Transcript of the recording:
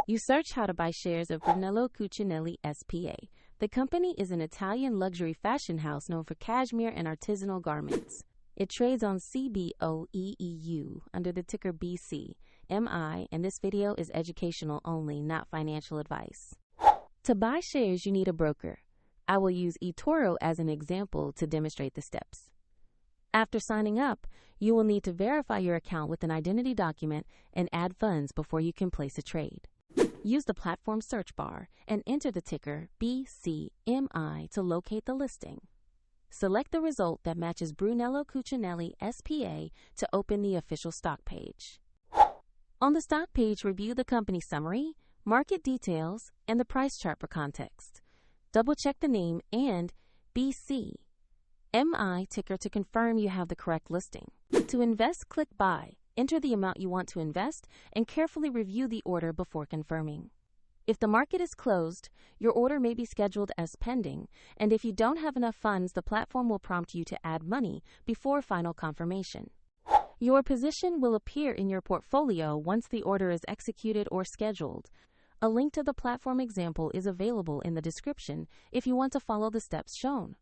You search how to buy shares of Brunello Cucinelli S.p.A. The company is an Italian luxury fashion house known for cashmere and artisanal garments. It trades on CBOE EU under the ticker BC.MI, and this video is educational only, not financial advice. To buy shares, you need a broker. I will use eToro as an example to demonstrate the steps. After signing up, you will need to verify your account with an identity document and add funds before you can place a trade. Use the platform search bar and enter the ticker BC.MI to locate the listing. Select the result that matches Brunello Cucinelli S.p.A. to open the official stock page. On the stock page, review the company summary, market details, and the price chart for context. Double-check the name and BC.MI ticker to confirm you have the correct listing. To invest, click Buy. Enter the amount you want to invest and carefully review the order before confirming. If the market is closed, your order may be scheduled as pending, and if you don't have enough funds, the platform will prompt you to add money before final confirmation. Your position will appear in your portfolio once the order is executed or scheduled. A link to the platform example is available in the description if you want to follow the steps shown.